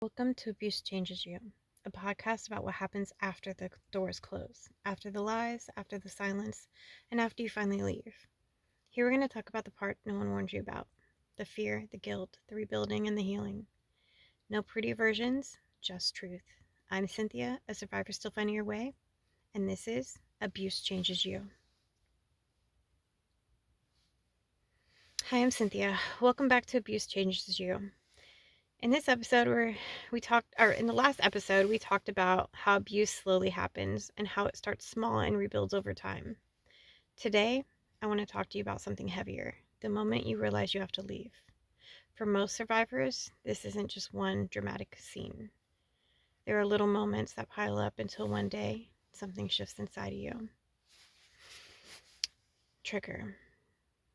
Welcome to Abuse Changes You, a podcast about what happens after the doors close, after the lies, after the silence, and after you finally leave. Here we're going to talk about the part no one warned you about: the fear, the guilt, the rebuilding, and the healing. No pretty versions, just truth. I'm Cynthia, a survivor still finding your way, and this is Abuse Changes You. Hi, I'm Cynthia. Welcome back to Abuse Changes You. In this episode, in the last episode, we talked about how abuse slowly happens and how it starts small and rebuilds over time. Today, I want to talk to you about something heavier: the moment you realize you have to leave. For most survivors, this isn't just one dramatic scene. There are little moments that pile up until one day something shifts inside of you. Trigger.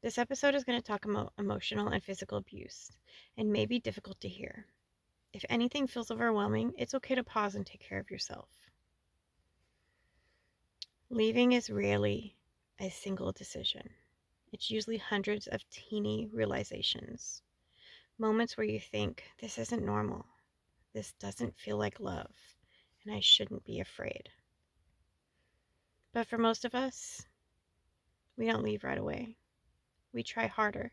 This episode is going to talk about emotional and physical abuse, and may be difficult to hear. If anything feels overwhelming, it's okay to pause and take care of yourself. Leaving is rarely a single decision. It's usually hundreds of teeny realizations. Moments where you think, this isn't normal. This doesn't feel like love, and I shouldn't be afraid. But for most of us, we don't leave right away. We try harder.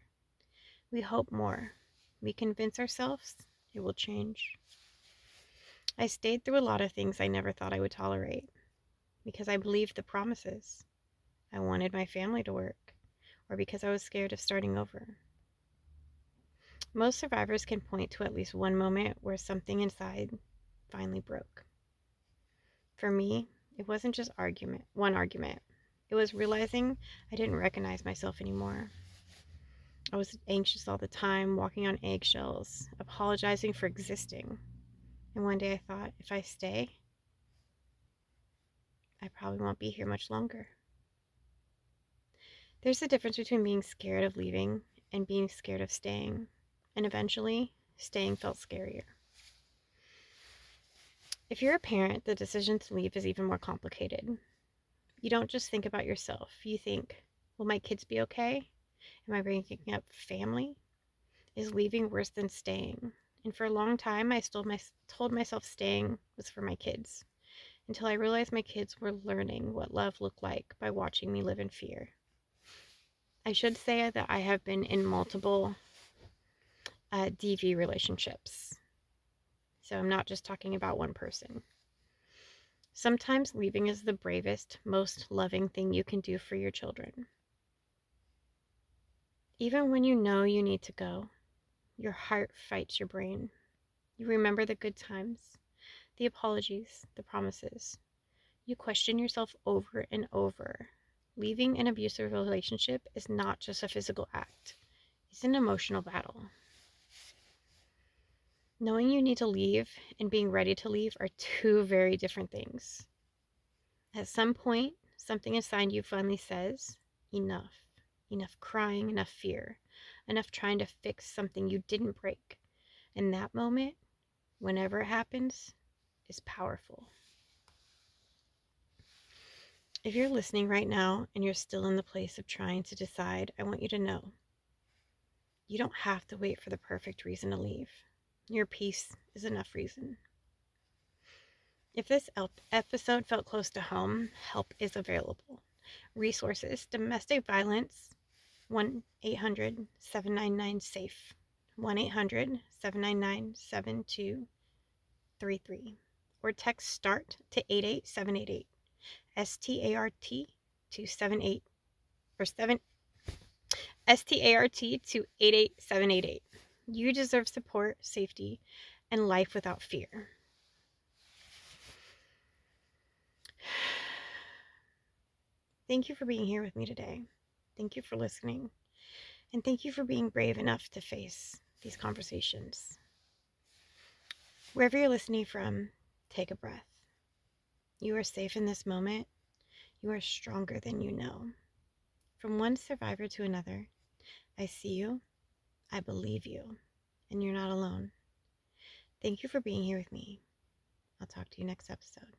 We hope more. We convince ourselves it will change. I stayed through a lot of things I never thought I would tolerate because I believed the promises. I wanted my family to work, or because I was scared of starting over. Most survivors can point to at least one moment where something inside finally broke. For me, it wasn't just one argument. It was realizing I didn't recognize myself anymore. I was anxious all the time, walking on eggshells, apologizing for existing. And one day I thought, if I stay, I probably won't be here much longer. There's a difference between being scared of leaving and being scared of staying. And eventually, staying felt scarier. If you're a parent, the decision to leave is even more complicated. You don't just think about yourself. You think, will my kids be okay? Am I bringing up family? Is leaving worse than staying? And for a long time, I told myself staying was for my kids, until I realized my kids were learning what love looked like by watching me live in fear. I should say that I have been in multiple DV relationships. So I'm not just talking about one person. Sometimes leaving is the bravest, most loving thing you can do for your children. Even when you know you need to go, your heart fights your brain. You remember the good times, the apologies, the promises. You question yourself over and over. Leaving an abusive relationship is not just a physical act. It's an emotional battle. Knowing you need to leave and being ready to leave are two very different things. At some point, something inside you finally says, enough. Enough crying, enough fear, enough trying to fix something you didn't break. And that moment, whenever it happens, is powerful. If you're listening right now and you're still in the place of trying to decide, I want you to know you don't have to wait for the perfect reason to leave. Your peace is enough reason. If this episode felt close to home, help is available. Resources: domestic violence, 1-800-799-SAFE, 1-800-799-7233, or text START to 88788, START to 78 or 7 START to 88788. You deserve support, safety, and life without fear. Thank you for being here with me today. Thank you for listening. And thank you for being brave enough to face these conversations. Wherever you're listening from, take a breath. You are safe in this moment. You are stronger than you know. From one survivor to another, I see you, I believe you, and you're not alone. Thank you for being here with me. I'll talk to you next episode.